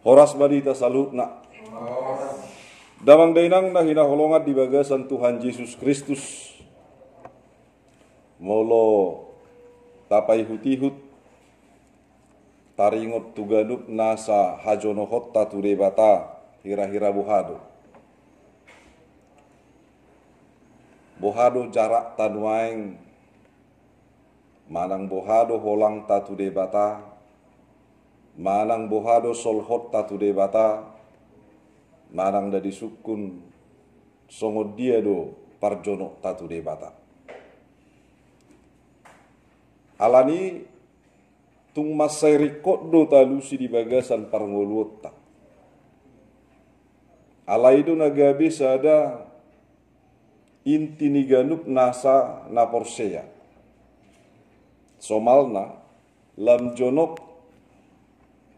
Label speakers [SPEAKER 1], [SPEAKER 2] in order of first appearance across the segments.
[SPEAKER 1] Horas badita salutna. Damang dainang na hinaholongat di bagasan Tuhan Yesus Kristus. Molo tapay hutihut taringot tuganup nasa hajonohot tature bata hira-hira buhado. Bohado jarak tanuaing manang bohado holang tature bata, manang bohado solhot tature bata, manang dadi sukun songod dia do parjono tature bata. Alani tung masairikot do talusi di bagasan parngoluotta. Alaido nagabi sada inti ni ganup nasa na porseya. Somalna lam jonok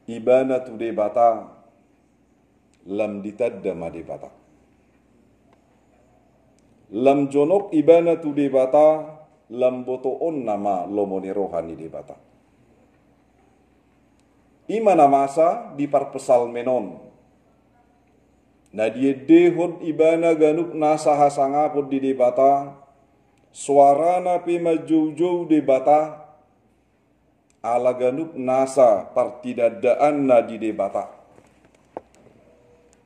[SPEAKER 1] ibana tu de bata lam ditadda ma de bata. Lam jonok ibana tu de bata lam botoon nama lomoni rohani de bata. Imana masa di parpesal menon. Na dia dehod ibana ganup nasa hasangapod di debata, suarana pe majau-jau debata, ala ganup nasa partidadaan na di debata.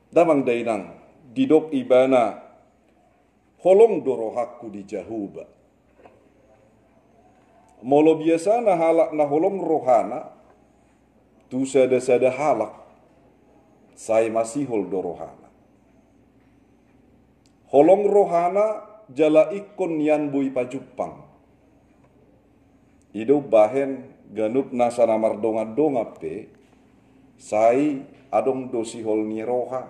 [SPEAKER 1] Damang dainang, didok ibana, holong dorohaku di jahuba. Molo biasa na halak na holong rohana, tu sada-sada halak, saya masih hol dorohana. Holong rohana jala ikon yan bui pajupang. Ido bahen ganup nasa namar donga-donga pe, sai adong do si hol ni roha.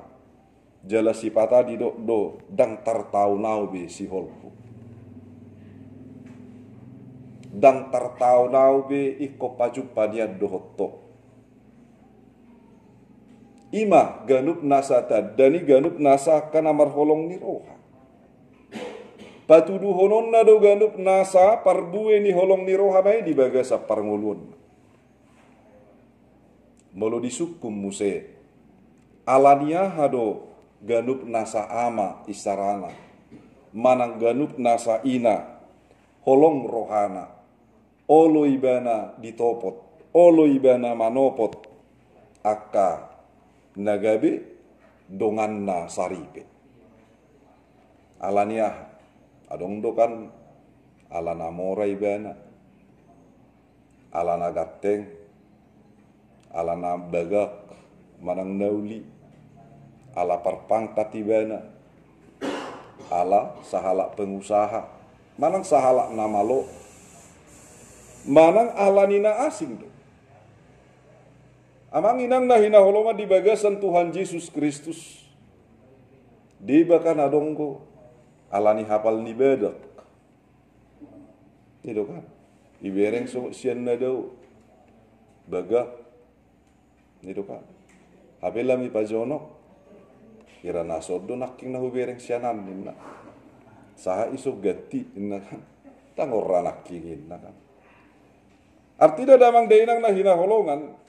[SPEAKER 1] Jala sipata di do dang tartau nau be si holku. Dang tartau nau be iko pajupa dia dohoto. Ima ganup nasa tadani ganup nasa kanamar holong ni roha. Patudu honon na do ganup nasa parbue ni holong ni roha na di bagasa parngulun. Molo disukum muse. Alania hado ganup nasa ama isarana. Manang ganup nasa ina holong rohana. Olo ibana ditopot. Olo ibana manopot. Akka nagabe dongan na saripe. Alania adong dokan alana mora ibana, alana gateng, alana bagak, manang nauli, ala parpangkat ibana, ala sahala pengusaha, manang sahala namalo, manang alanina asing do. Amang inang na hinaholongan di bagasan Tuhan Yesus Kristus. Di bakan adongko alani hafal ni bedak. Itu kan. Ibereng so sian na daw bagak. Itu kan. Habila mi pajonok. Kira nasod do naking na hubereng sianan ninna. Saha iso gati inna kan. Tangor nakingin na kan. Artinya damang dainang na hinaholongan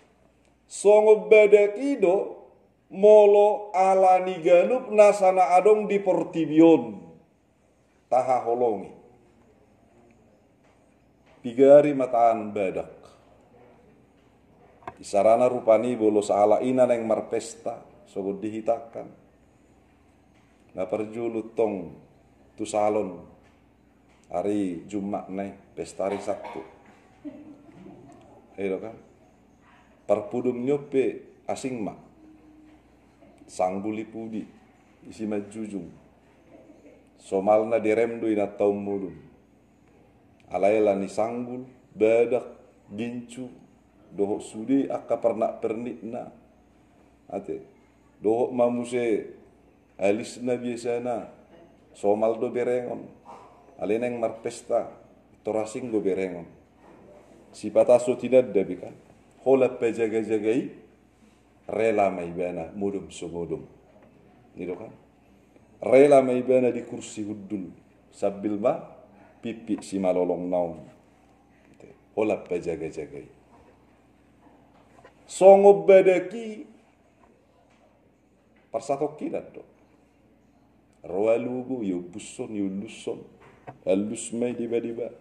[SPEAKER 1] songo badakido molo alani ganup nasana adong di portibion taha holongi pigari mataan badak isarana rupani bolo saala ina neng marpesta sogod dihitakan na perjulut tong tu salon hari Jumat neng pesta hari Sabtu ayo kan parpudum nyope asing mak sangguli pudi isi majujung somalna diremdo ina taum mulum alayla ni sanggul badak gincu dohok sudi akka pernak pernikna ate dohok mamuse alisna biasana somal do berengon aleneng marpesta torasing go berengon sipata so tidak dabikan hola pejaga-jagai rela maibana mudum sumudum. Gitu kan? Rela maibana di kursi hudul sabil ma pipi si malolong naum. Hola pejaga-jagai. Songo badaki Persatokinan do. Roalugo yo busson yo lusson. Halus may diba-diba.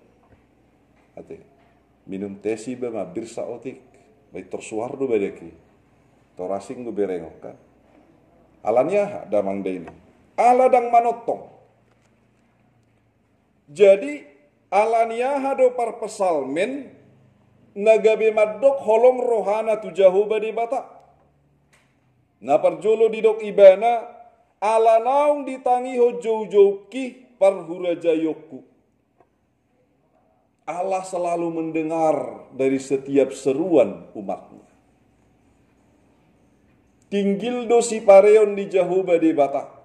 [SPEAKER 1] Ate. Minum tesi ba mabirsa otik. May tersuar do badaki. Torasing do berengok kan. Alanya damang daini. Aladang manotong. Jadi alania do parpesalmen nagabe madok holong rohana tu jahuba di bata. Na parjolo di dok ibana alanaung ditangi ho jauh-jauh parhura jayokku. Allah selalu mendengar dari setiap seruan umatnya. Tinggil do si pareon di jahuba di bata.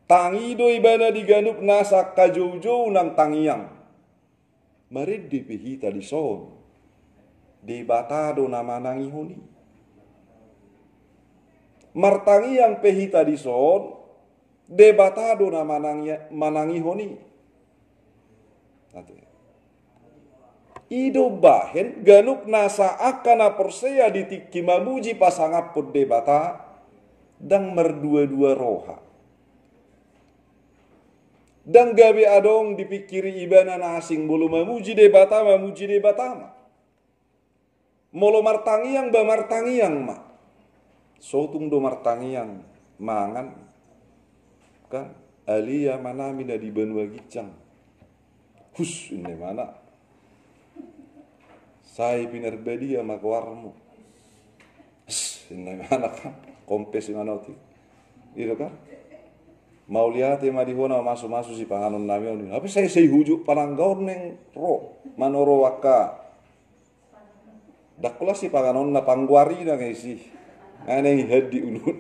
[SPEAKER 1] Tangi do ibana diganup nasa kajauh-jauh nang tangiang. Marid dipihita di son. Di bata do nama nangi honi. Martangi yang pehita di son. De bata do nama manangi honi. Ido bahen ganup nasa akana persea ditiki mamuji pasangapod de bata. Dang merdua-dua roha. Dan gabe adong dipikiri ibana na asing bolo mamuji de batama. Molo martangiang ba martangiang ma. Sotung do martangiang mangan. Kan alia manamina di banua gicang. Hus ini mana. Saya pinerbedia makwarmu. Ini mana kan. Kompes mana oti. Itu kan. Mau lihat madihona masuk-masuk si panganon namion. Tapi saya hujuk pananggaon neng ro manoro waka. Dakula si panganon na pangguari na ngisi. Aneh hadi ulun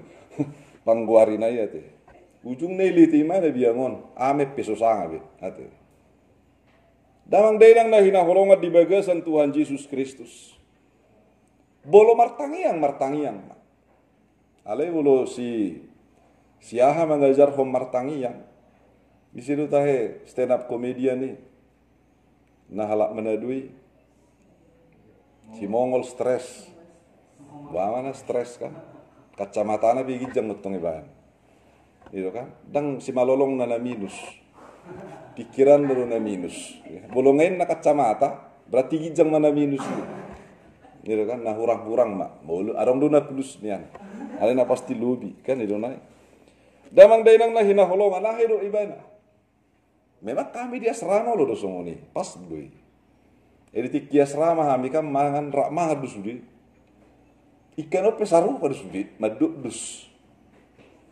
[SPEAKER 1] pangguari na ya teh. Ujung neliti mana biangon ame peso sanga be ate. Damang dainang na hinaholongat di bagasan Tuhan Yesus Kristus. Bolo martangiang. Ale bolo siaha mengajar hom martangiang. Di situ tahe stand up komedian nih. Nah halak menadui. Si Mongol stres. Bagaimana stres kan? Kacamatana bigijang ngutong ibahan. Itu kan? Dang si malolong na minus. Pikiran baru na minus. Bolongain na kacamata, berarti gijang mana minus. Itu kan? Nah hurang-hurang mak. Arong do na plus niyan. Ada na pasti lubi kan itu na. Damang dainang na hinaholongan na hido ibana. Memang kami di asrama lo dosongoni. Pas doi. Edi tiki asrama kami kan mangan rakmah dusudi. Ikan ope saru pada sudi, maduk dus.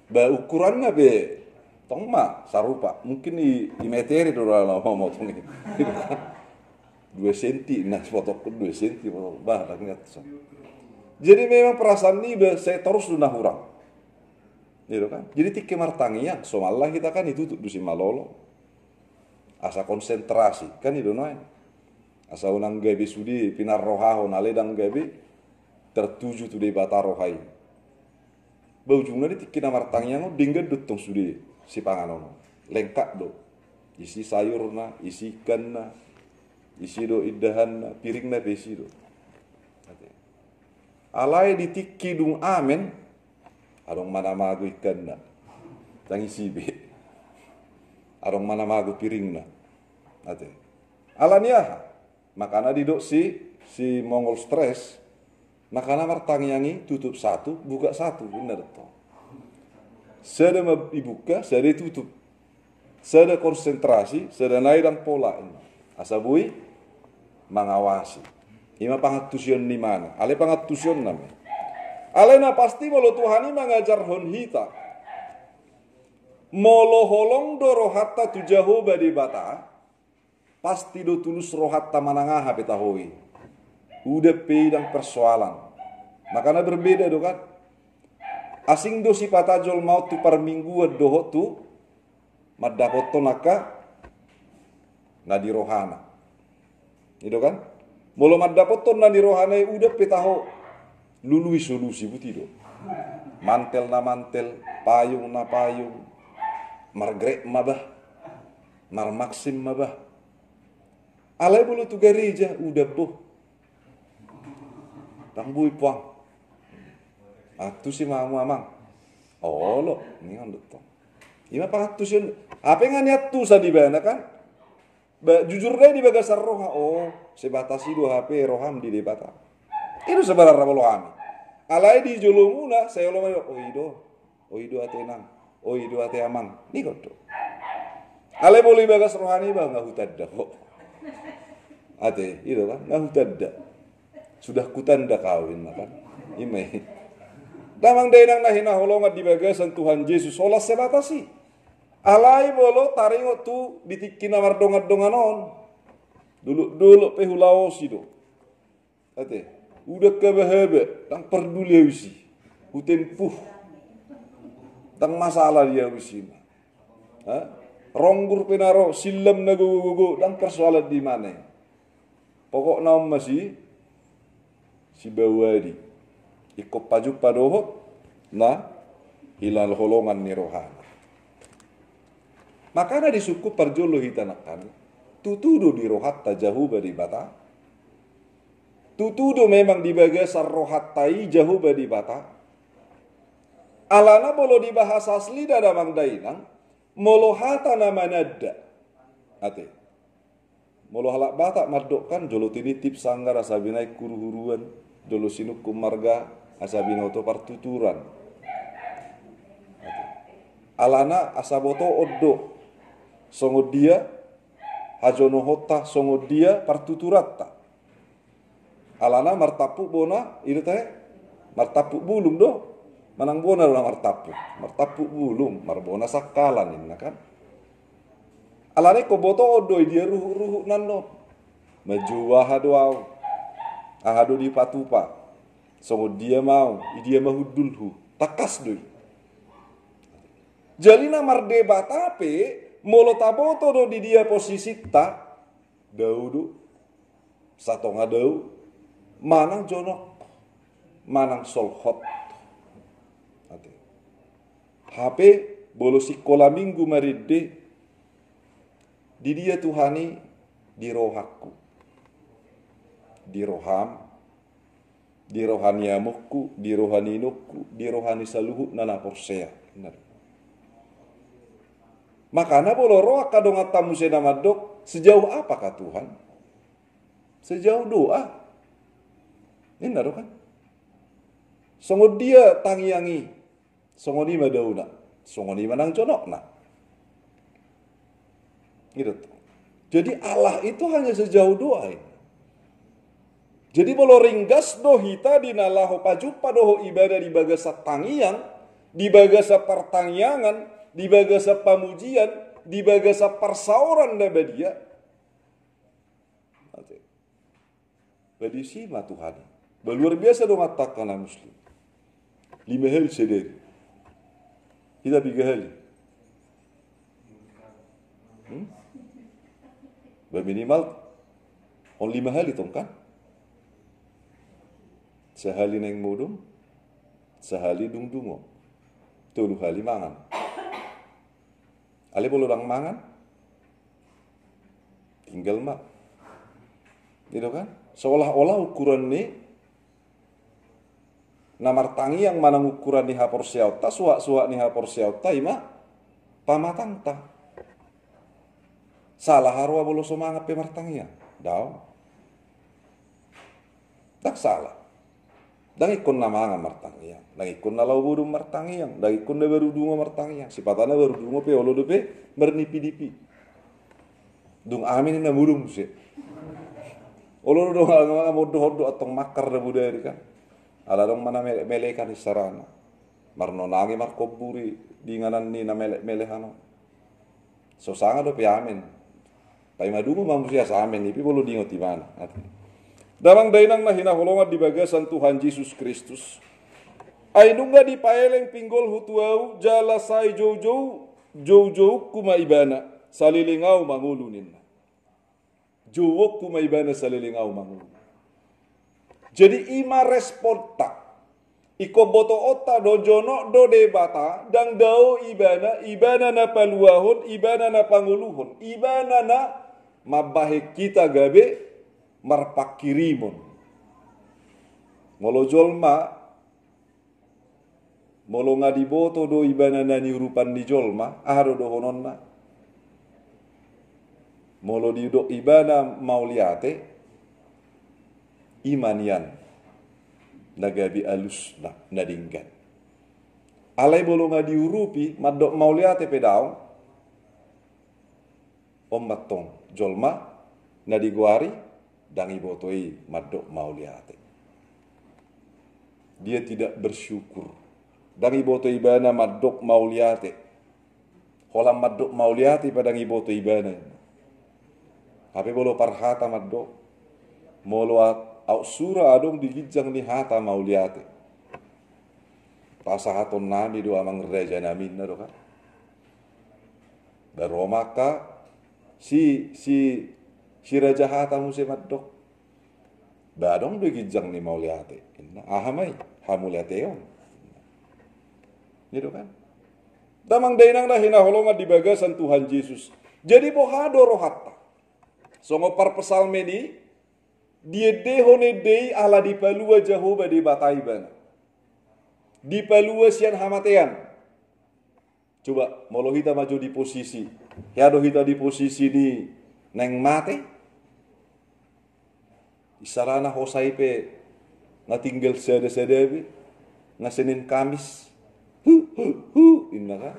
[SPEAKER 1] Ba ukurannya be tong ma sarupa. Mungkin di meteri do lah mau tong ini. 2 cm nah foto 2 cm bah ingat. Jadi memang perasaan ini saya terus dunah hurang. Gitu kan? Jadi tiki martangiang somalah kita kan itu dusi malolo. Asa konsentrasi kan itu noy. Asa unang gabi sudi pinar rohaho naledang gabi tertuju tu di bata rohai. Baujungna di tikina martangiang dingga dutong sudi si panganono. Lengkap do. Isi sayurna, isi ikanna, isi do idahanna, piringna besi do. Alai di tiki dung amen, arong mana magu ikanna, tangi sibe, arong mana magu piringna. Alania, makana didok si Mongol stres. Makana martangiangi tutup satu, buka satu, benar toh. Sada dibuka, sada tutup. Sada konsentrasi, sada naik dan pola ini. Asabui mengawasi. Ima pangatusion di mana? Ale pangatusion namanya. Alena pasti molo Tuhani mengajar hon hita. Molo holong do rohatta tujahu badi bata. Pasti do tulus rohatta manangah betahui. Udah pedang persoalan. Makanya berbeda do kan. Asing do si patajol mau tu par minggu doho tu madapoto naka nadi rohana. Itu kan? Molo madapoto nadi rohana udah petaho lului solusi butido. Mantel na mantel, payung na payung, margrek mabah, marmaksim mabah. Alai bulu tu gereja udah boh. Tangbui puang. Atu si mamang. Oh lo, ini kan betul. Ima pangatus yun. Apa nga niya tu sa di ba na kan? Jujur deh di bagasar roha. Oh, sebatasi dua HP roham di debata. Itu sebenarnya kalau kami. Alai di julumuna saya lo oh ido ate nang, oh ido ate amang. Ni kau tu. Alai boleh bagas rohani bang nggak hutadda kok. Ate, itu kan nggak hutadda. Sudah kutanda kawin kan? Ime. Damang denang na hinaholongat di bagasan Tuhan Yesus olah sebatasi. Alai bolo taringot tu ditikina mardongat-donganon. Dulu pehulaos itu. Ate, udah kebahebe, tang peduli usi. Utempuh. Tang masalah dia usi. Ronggur penaro silam nagugugu dan persoalan di mana. Pokok naum masih si bawadi. Ikop paju padoho na hilal holongan ni rohana. Makanya di suku perjolo hitanakan tutudo di rohat tajahu badi bata. Tutudo memang di bagasar rohat tai jahu badi bata. Alana bolo di bahasa asli dada mang dainang molohata nama nada. Ate. Molohalak bata mardokkan jolo tinitip sanggar asabinai kuruhuruan jolo sinukum marga asabinoto partuturan. Alana asaboto oddo songo dia hajono hota songo dia partuturatta. Alana martapu bona itu teh martapu bulung do manang bona lah martapu bulung marbona sakalan inna kan. Alane ko boto oddo dia ruhu nanno majuwa hadwau ahadu di patupa songo dia mahudulhu takas doi. Jalina mardeba tape molo taboto do di dia posisi ta daudu satonga dau manang jonok manang solhot. HP bolo sikola minggu maride di dia Tuhani di rohaku di roham di rohani amukku, di rohani nukku, di rohani saluhu nana porsea. Makanya bolo roh kadong atamu senamadok sejauh apakah Tuhan? Sejauh doa. Ini nado kan? Songo dia tangiangi, songo di madauna, songo di manang conokna. Gitu. Jadi Allah itu hanya sejauh doa ini. Jadi bolo ringgas do hita di nalaho pajupa doho ibadah di bagasa tangiang, di bagasa pertangiangan, di bagasa pamujian, di bagasa persauran da badia. Badi sima Tuhan. Luar biasa do matakan muslim. 5 hal sederi. Kita 3 hal. Minimal on 5 hal itu kan? Sehali neng mudum, sehali dungdungo, 3 hali mangan. Ale bolulang mangan, tinggal mak. Gitu kan? Seolah-olah ukuran ini, namar tangi yang mana ukuran ni hapor siauta, suak-suak ni hapor siauta, ima pamatang ta. Salah harwa bolu semangat pemartangi ya, daw. Tak salah. Dagi kun na mga martangiang, dagi kun na laubudong martangiang, dagi kun na barudungo martangiang, sipatana barudungo pe olo dope bernipi-dipi. Dung amin na mudung siya. Olo do nga modo-hodo atong makar na budari kan. Alarong mana melekan isarana. Marnonangi markoburi dinganan ni na melehano. So sanga do pe amin. Pai madungo mamusia sa amin ipi bolo dingo ti mana. Damang dainang na hinaholongan di bagasan Tuhan Yesus Kristus. Ay nunga di paeleng pinggol hutuau jala say jow kuma ibana salilingaw mangulunin na. Jowok kuma ibana salilingaw mangulu. Jadi ima respon tak. Iko boto ota do jono do debata dang dao ibana na paluahon, ibana na panguluhon, ibana na mabahik kita gabe marpakirimon. Molojol ma Molo ngadi boto do ibana nani urupan di jolma, ahado do hononna. Molo di do ibana mauliate, imanian. Nagabi alus na nadinggan. Alay bolo ngadi urupi, madok mauliate pedaong, matong jolma, nadi guari, dangi botoi madok mauliate. Dia tidak bersyukur. Dangi boto ibana madok mauliate. Holam madok mauliate pada dangi boto ibana. Tapi bolo parhata madok. Molo au sura adong digijang ni hata mauliate. Pasahaton nami do amang reja namin na do ka. Daro maka si raja hata musim madok. Badong digijang ni mauliate. Ahamay hamuliate yon. Gitu kan? Damang dainang dah hinaholongan di bagasan Tuhan Yesus. Jadi bohado rohatta. Songo parpesalme ni dia dehone dei ala di palua Jehovah di bataibana. Di palua sian hamatean. Coba molo kita maju di posisi. Yado kita di posisi di neng mate. Isarana hosaipe ngatinggal sada-sadabi ngasenin Kamis. Inna ka.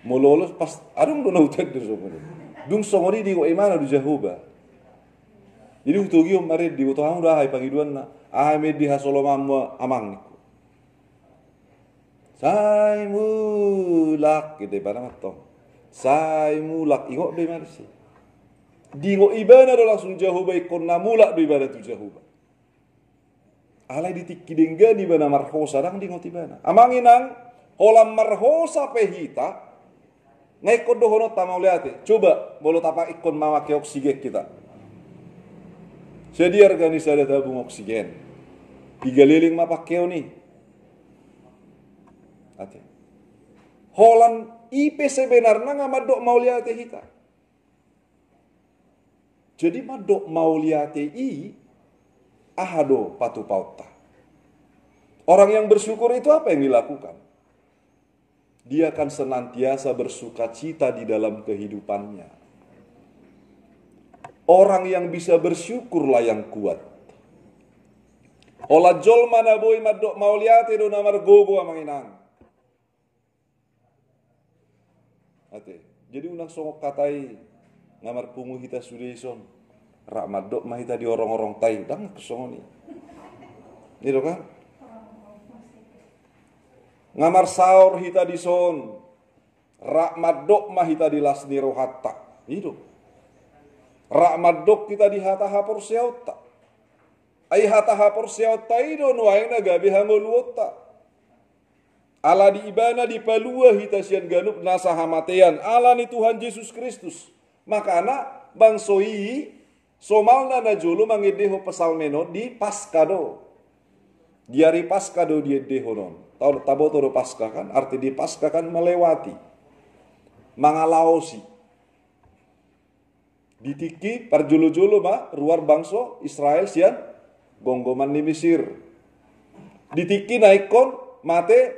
[SPEAKER 1] Mololos pas adong do nautag do somoni. Dung somoni di ko imana do Jehovah. Jadi utogi om mare di uto hamu dah hai pangiduan na. Ahmed di hasolomam amang niku. Sai mulak gitu pada matong. Sai mulak ingo be marsi. Di ngo ibana do langsung Jehovah ikon na mulak do ibada tu Jehovah. Alay ditikki denggani bana marhosa dang di ngo tibana. Amanginang holam marhosa pehita ngai kodo hono tamauliate. Coba bolo tapak ikon mawake oksigen kita. Jadi organisasi ada tabung oksigen. 3 liling mapakeo nih. Ate. Holan IP sebenarnya ngamadok mauliate hita. Jadi madok mauliate i ahado patu pauta. Orang yang bersyukur itu apa yang dilakukan? Dia akan senantiasa bersuka cita di dalam kehidupannya. Orang yang bisa bersyukurlah yang kuat. Ola jol mana boy madok mauliate do namar gogo amanginang. Ate. Jadi unang songok katai ngamar pungu hita sudeson. Rak madok mahita di orang-orang tai dang kesongoni. Gitu kan? Ngamar saur hita di son. Rak madok mahita di lasni rohatta. Itu. Rak madok kita di hata hapor seota. Ai hata hapor seota ido nuaina gabi hangoluota. Ala di ibana di palua hita sian ganup nasa hamatean. Ala ni Tuhan Yesus Kristus. Makana bangsoi somalna na jolo mangedeho pesalmeno di paskado. Diari paskado dia dehonon. Tahu tabo toro paska kan? Arti di paska kan melewati. Mangalaosi. Ditiki parjolo-jolo ma ruar bangso Israel sian gonggoman di Mesir. Ditiki naikon mate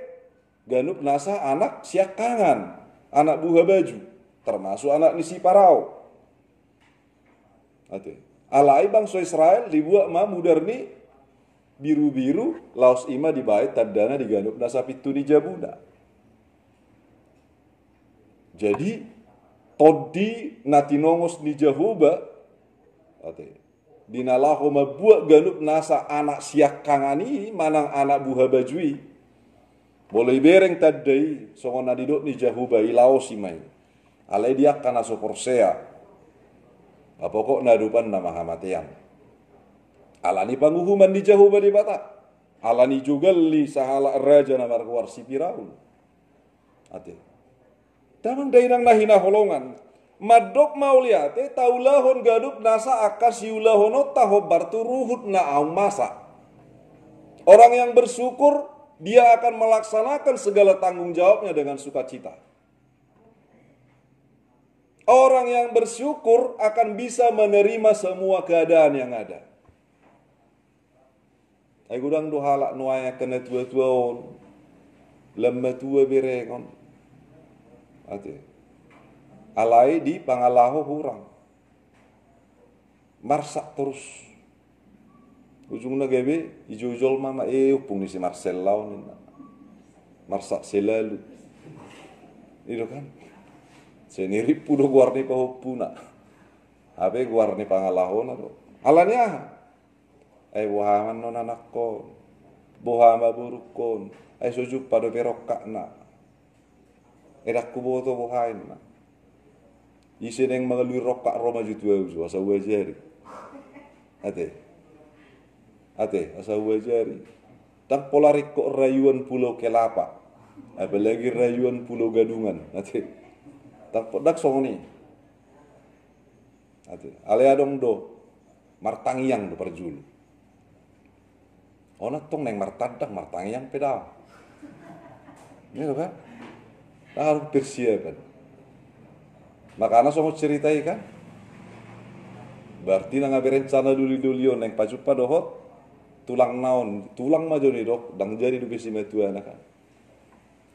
[SPEAKER 1] ganup nasa anak siak kangan, anak buah baju, termasuk anak nisi parau. Ate. Alai bangso Israel dibuat ma mudarni biru-biru laos ima dibait tadana diganup nasa pitu di jabuna. Jadi todi natinongos ni Jehovah ate dinalaho mabuat ganup nasa anak siak kangani manang anak buah bajui boleh bereng tadai songon nadidot ni Jehovah ilao simai alai dia kana soporsea apokok nadupan nama hamatian alani panguhuman di Jehovah di bata alani juga li sahala raja namar kuar si Firaun ate damang dainang nahina holongan. Madok mauliate taulahon gadup nasa akas yulahono taho barturuhut na masa. Orang yang bersyukur dia akan melaksanakan segala tanggung jawabnya dengan sukacita. Orang yang bersyukur akan bisa menerima semua keadaan yang ada. Ay gudang do halak nuaya kena tua-tuaon. Lemma tua berengon. Ate. Alai di pangalaho hurang. Marsak terus. Ujungnya gabe ijojol mama upung ni si Marcel lawan. Marsak selalu. Itu kan. Seniri pudo guarni pahopuna. Abe guarni pangalaho na do. Alanya. Ay wahaman non anak ko. Bohama buruk kon. Ay sujuk pada berokak na. Edak kuboto bohain na. Isi neng mengalui rokak Roma jutua usu. Asa wajari. Ate. Asa wajari. Tak polarik kok rayuan pulau Kelapa. Apalagi rayuan pulau Gadungan. Ate. Tak podak songoni. Ate. Ale adong do. Martangiang do perjulu. Ona tong neng martangiang pedal. Ini kan? Nah, harus persiapan. Makanya semua ceritai kan? Berarti nang berencana duli-dulion neng pacupa dohot tulang naon, tulang maju nih dok, dang jadi du besi metu anak kan.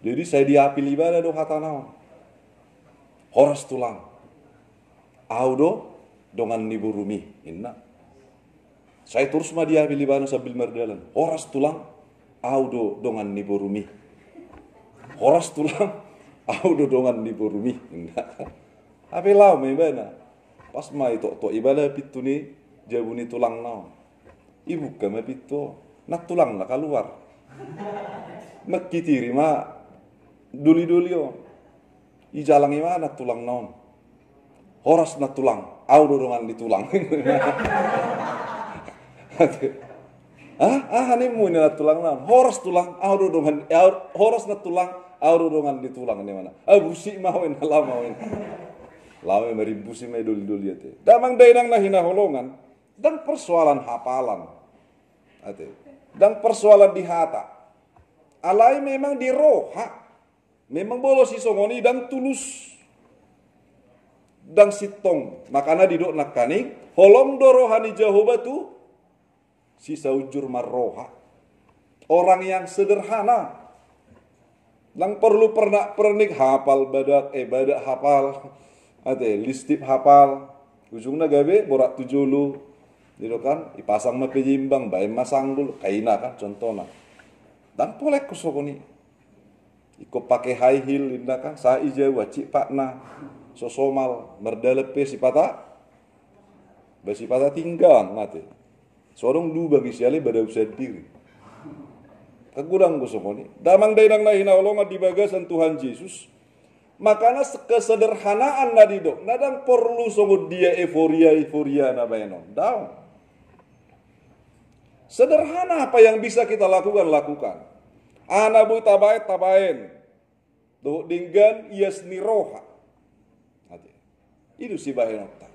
[SPEAKER 1] Jadi saya diapil ibadah do kata naon. Horas tulang. Audo dongan niburumi inna. Saya terus mah dia pilih bana sambil merdalan. Horas tulang, audo dongan niburumi. Horas tulang, audo dongan niburumi. Apa lau membana? Pas mah itu ibadah pitu ni jabuni tulang naon. Ibu kama pitu, nak tulang nak keluar. Makitiri mah duli-dulio. Ijalangi mana tulang naon. Horas nak tulang, audo dongan di tulang. Hanimu ini na tulang naon. Horas tulang, audo dongan, horas na tulang, audo dongan di tulang ini mana. Busi mawin, halam mawin. Lawe meribusi me doli-doli ate. Damang dainang na hinaholongan, dan persoalan hafalan. Ate. Dan persoalan di hata. Alai memang di roha. Memang bolos isongoni dan tulus. Dan sitong. Makana didok nakaning, holong dorohani Jehovah tu sisa ujur marroha. Orang yang sederhana. Yang perlu pernik hafal badak hafal. Ate listip hafal. Ujungnya gabe borak tujulu. Gitu kan, ipasang na pejimbang, bae masanggul, kaina kan contohnya. Dan polek kusokoni. Iko pakai high heel indah kan, sa ija wacik pakna. Sosomal, merdalepe sipata. Basipata tinggal mati. Sorong du bagi siali pada usaha diri. Kagurang kusokoni. Damang dainang na hinaolongan di bagasan Tuhan Yesus. Makanya kesederhanaan na didok. Nadang perlu songod dia euforia na bayanon. Daun. Sederhana apa yang bisa kita lakukan. Anabu tabain. Doh dinggan iasni roha. Itu si bahenokta.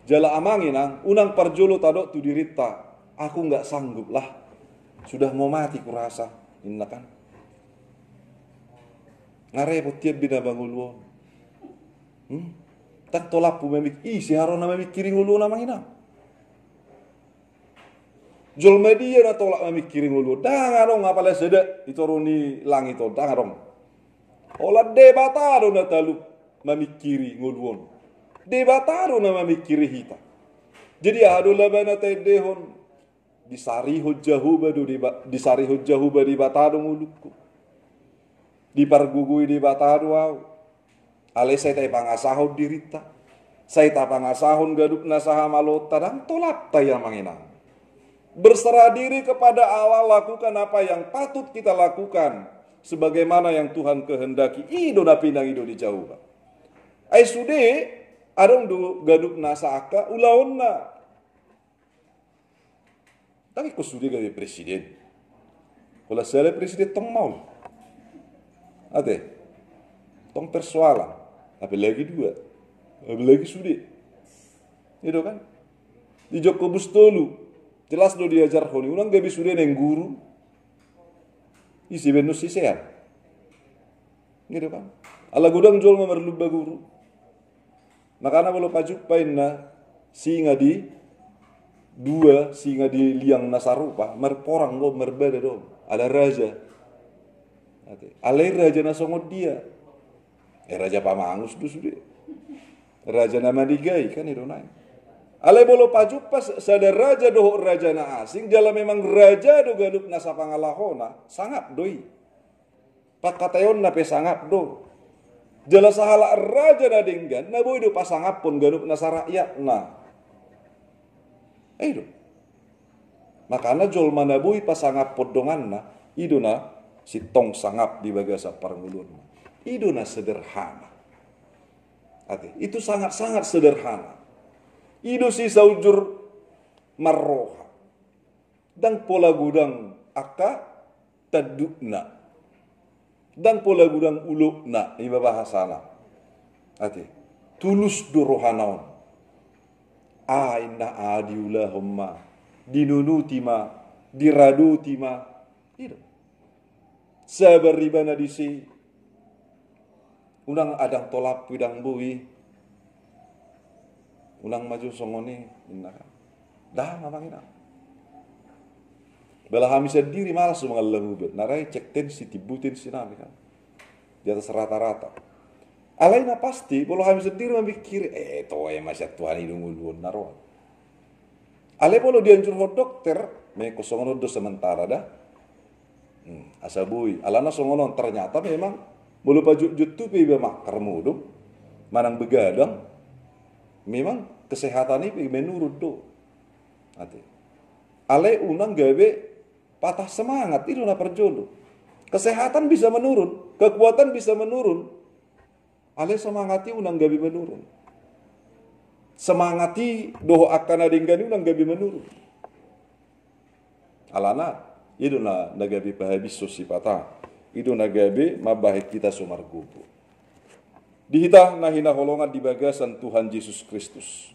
[SPEAKER 1] Jala amangin unang parjolo tadok tu dirita. Aku nggak sanggup lah. Sudah mau mati kurasa. Inna kan. Ngarepot tiap bina banguluan. Tak tolak pu memik. Si harona memikirin ulu namang ina. Jol media na tolak memikirin ulu. Dangarong apalah sedek. Itoroni langit o. Dangarong. Olah debatado na taluk memikiri nguluan. Debatado na memikiri hita. Jadi adu labana tedehon. Disari hujjahuba di batado mulukku. Dipargugui di batado au. Ale saya tay pangasahon dirita. Saya tay pangasahon gaduk nasaha malota dan tolak tay manginang. Berserah diri kepada Allah, lakukan apa yang patut kita lakukan sebagaimana yang Tuhan kehendaki. Ido na pinang ido dijauh. Ai sude adong do gaduk nasaaka ulaon na. Tapi ko sude gawe presiden. Kalau saya presiden tong mau. Ate. Tong persoalan. Apalagi dua. Apalagi sude. Itu kan. Di Joko Bustolu. Jelas do diajar honi. Unang gabi sude neng guru. Isi benus si sehat. Gitu kan. Ala gudang jual memerluba guru. Makanya kalau pajupain na singa di Dua singa di liang nasarupa, merporang go merbeda dong. Ada raja. Alai raja nasongot dia. Raja Pamangus tu sudah. Raja nama digai kan itu naik. Alai bolo paju pas sadar raja doh raja na asing. Jala memang raja do galup nasa pangalahona. Sangap doi. Pak katayon na pe sangap do. Jala sahala raja na dinggan. Na boy do pasangap pun galup nasa rakyat na. Itu. Makanya jol mana boy pasangap podongan na. Itu na si tong sangap di bagasa parangulun. Itu na sederhana. Itu sangat-sangat sederhana. Itu si saujur marroha. Dan pola gudang aka tadukna. Dan pola gudang ulukna. Ini bahasana. Tulus durohanaon. Inna adiulahumma. Dinunutima. Diradutima. Itu. Sabar ribana disi. Unang adang tolap widang bui. Unang maju songoni. Dah mamang ina. Bala hami sendiri malas mengalang hubet. Narai cekten si tibutin si nami kan. Di atas rata-rata. Alaina pasti, bolo hami sendiri memikir, toh masih Tuhan hidung ulun naruh. Alai bolo dianjur ho dokter, me kosongon do sementara dah. Asabui, alana songonon ternyata memang bolo paju jutu pe mak karmudum, manang begadang. Memang kesehatan ini menurun do. Alai unang gawe patah semangat itu na perjolo. Kesehatan bisa menurun, kekuatan bisa menurun. Ale semangati unang gabi menurun. Semangati doho akan adinggani unang gabi menurun. Alana itu na nagabi pahabis sosipata. Itu nagabi mabahik kita sumargupo. Dihita nahina holongan di bagasan Tuhan Yesus Kristus.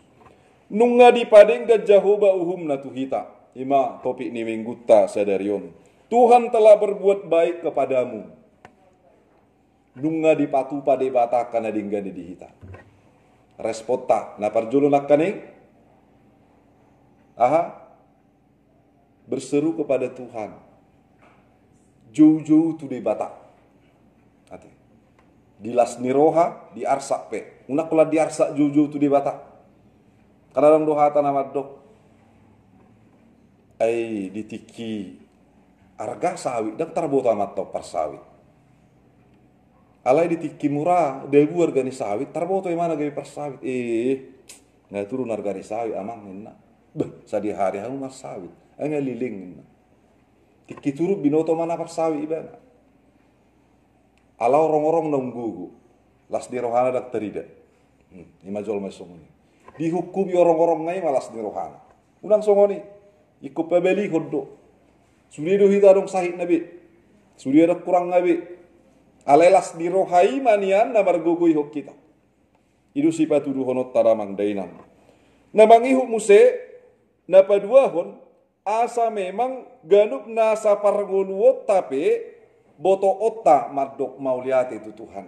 [SPEAKER 1] Nunga di padeng gajahoba uhum na tuhita. Ima topik ni mingguta sadarion. Tuhan telah berbuat baik kepadamu. Nunga di patu pade bata kana dinggani dihita. Respota na parjolo nakkaning. Berseru kepada Tuhan. Jauh-jauh tu de bata. Dilas niroha di arsak pe. Unak kula di arsak jauh-jauh tu de bata. Kadang doha tanah dok. Ditiki arga sawit dan tarboto amat top persawit. Alai ditiki murah, debu hargani sawit, tarboto yang mana gaya persawit. Nggak turun hargani sawit amang nina. Sadi hari aku mas sawit, nggak liling nina. Tiki turun binoto mana persawit ibana. Alau orang-orang nunggu, las di rohana dak terida. Ima jol mesongoni. Dihukumi orang-orang ngai malas di rohana. Unang songoni, ikut pebeli kodo. Sudah do hita dong sahid nabi. Sudah ada kurang nabi. Alelas di rohai manian na margugui hok kita. Idu sifat tuduh honot taramang dainam. Namangi huk muse na paduahon asa memang ganup nasa pargoluot tapi boto otta madok mauliati itu Tuhan.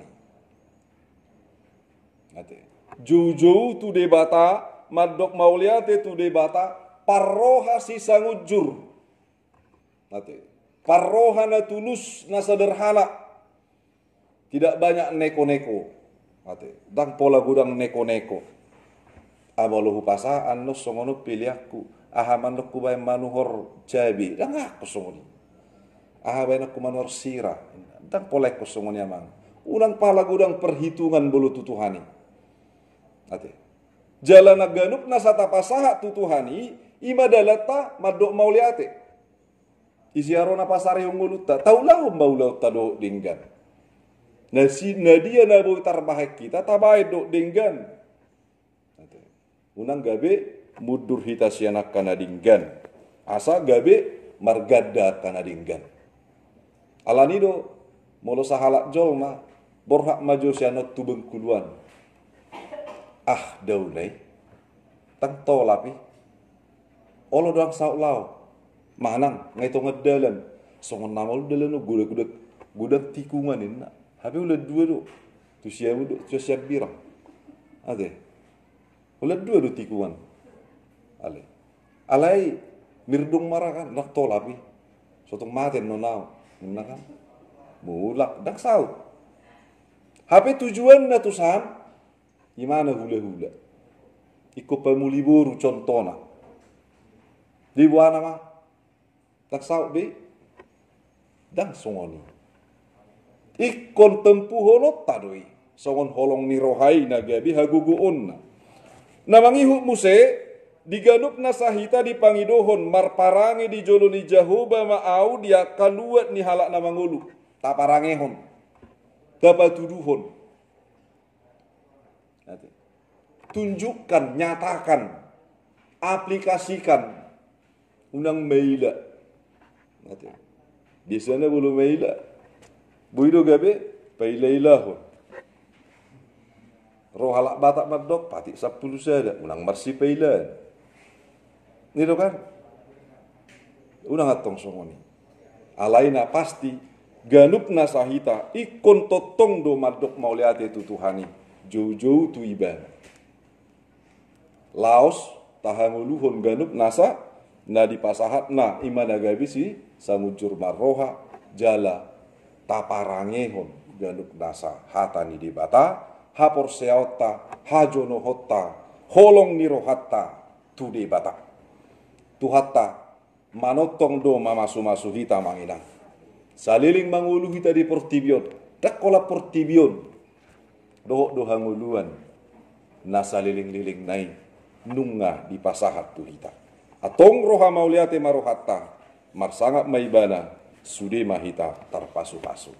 [SPEAKER 1] Juju tu debata madok mauliati tu debata parroha si sangujur. Parroha na tulus na sederhana. Tidak banyak neko-neko. Dan pola gudang neko-neko. Abalohu pasaan no songono pilihaku. Ahaman no kubay manuhor jabi. Dan aku songoni. Ahabay no kumanor sira. Dan pola ko songoni amang. Unang pala gudang perhitungan bulu tutuhani. Jalan aganup nasata pasaha tutuhani. Ima dalata madok mauliate. Isiarona pasari yung nguluta. Taulah maulata do dinggan. Nasi nadia nabu tarbahak kita tabai dok dinggan. Unang gabe mudur hita sianak kana dinggan. Asa gabe margada kana dinggan. Alani do molo sahalak jolma borhak maju sianot tubeng kuluan. Daulai tang tolapi. Olo doang saulau. Manang ngaito ngedalan. Songon namal dalan no gudak tikungan inna. Habis ulah dua tu, tu siap birang, ada, ulah dua tu tikuan, ale. Alai mirdung marah kan nak tolapi. Sotong maten nonau. Nuna kan. Mulak dak saut. HP tujuan na tusan gimana hula-hula. Iko pemuliburu contohna. Di buana mah. Tak saut be. Dang songoni. Ikon tempuh holot tadoi. Songon holong ni rohai na gabi haguguon na. Namangihu muse diganup na sahita di pangidohon marparangi di jolo ni Jahoba maau dia kaluat ni halak na mangulu. Taparangehon. Tapatuduhon. Tunjukkan, nyatakan, aplikasikan unang maila. Biasanya belum maila. Buido gabe, pailailah. Roh halak batak madok, patik 10 sada, unang marsi pailan. Nito kan? Unang atong songoni. Alaina pasti, ganup na sahita, ikon totong do madok mauliate tutuhani. Jauh-jauh tu iban. Laos, tahanguluhon ganup nasa, na dipasahat na imanagabi si samujur marroha, jala, taparangehon, ganup nasa, hatani di bata, hapor seota, hajono hotta, holong nirohatta, tu di bata. Tuhatta, manotong do mamasu-masu hita manginang. Saliling mangulu hita di portibion, dakola portibion, dohok dohanguluan, nasa liling-liling naik, nunga di pasahat tu hita. Atong roha mauliate marohatta, marsangat maibana, sude mahita tarpasu-pasu.